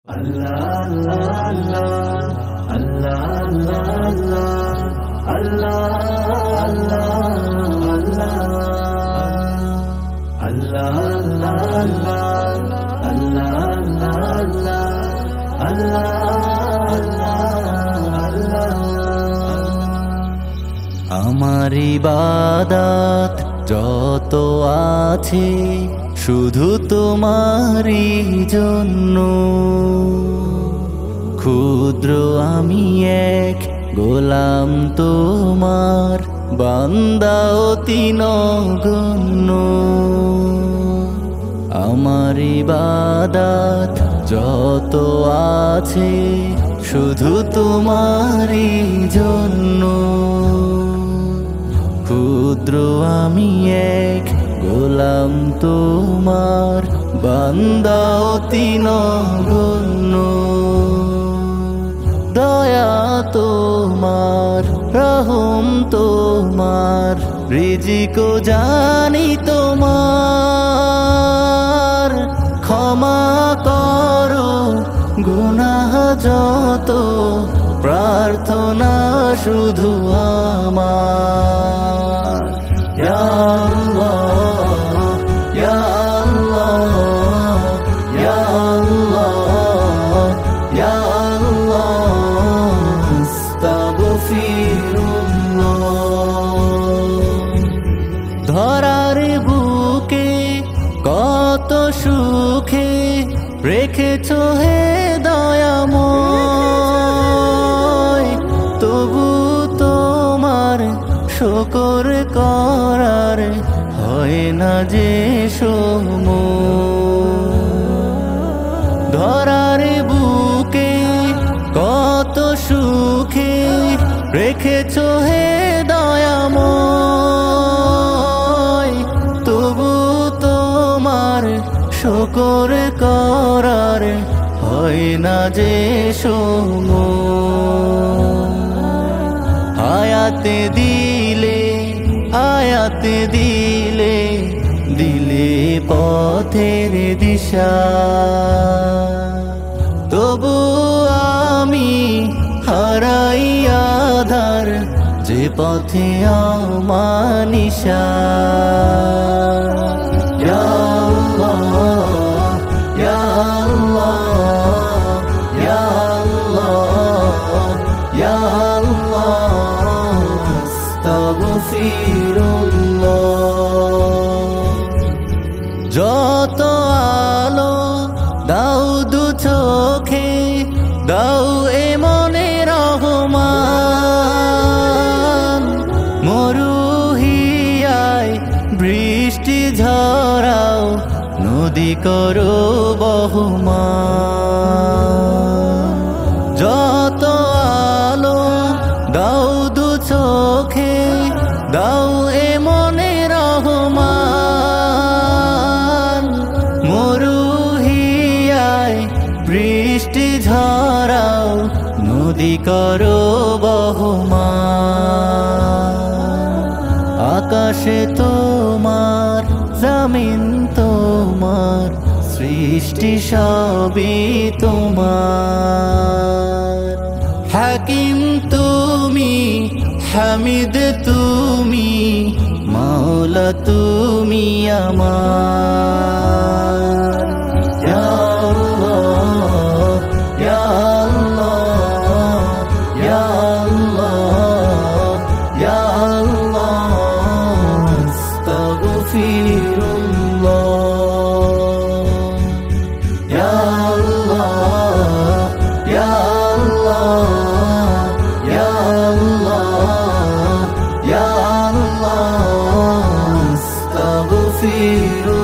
আমার ইবাদত যত আছে শুধু তোমারই জন্য। ক্ষুদ্র আমি এক গোলাম তোমার, বান্দা অতি নগণ্য। আমার ইবাদত যত আছে শুধু তোমারই জন্য। ক্ষুদ্র আমি এক গোলাম তোমার, বান্দা অতি নগণ্য। দয়া তোমার, রহম তোমার, রিজিক জানি তোমার। ক্ষমা করো গুনাহ যত, প্রার্থনা শুধু আমার। ইয়া আল্লাহ, ইয়া আল্লাহ, ইয়া আল্লাহ, ইয়া আল্লাহ, আস্তাগফিরুল্লাহ। ধরার বুকে কত সুখে রেখেছো হে দয়াময়, তবু তোমার শুকর করার হয় না যে সময়। ধরার বুকে কত সুখে রেখেছো হে দয়াময়, তবু তোমার শুকর করার হয় না যে সময়। আয়াতে দিলে, আয়াতে দিলে, দিলে পথের দিশা, তবু আমি হারাই আধার যে পথে আমানিশা। ইয়া আল্লাহ, ইয়া আল্লাহ, ইয়া আল্লাহ, ইয়া আল্লাহ, আস্তাগফিরুল্লাহ। যত আলো দাও দু চোখে, দাও এ মনে রহমান। মরুহিয়ায় বৃষ্টি ঝরাও, নদী করো বহমান। যত আলো দাও দু চোখে, দাও এ মনে রহমান। মরুহিয়ায় বৃষ্টি ঝরাও, নদী করো বহমান। আকাশে তোমার, জমিন তোমার, সৃষ্টি সবই তোমার। হাকিম তুমি, হামিদ তুমি, মাওলা তুমি আমার। ইয়া আল্লাহ, ইয়া আল্লাহ, ইয়া আল্লাহ, ইয়া আল্লাহ, আস্তাগফিরুল্লাহ। ইয়া আল্লাহ, ইয়া আল্লাহ, ইয়া আল্লাহ, ইয়া আল্লাহ, আস্তাগফিরুল্লাহ।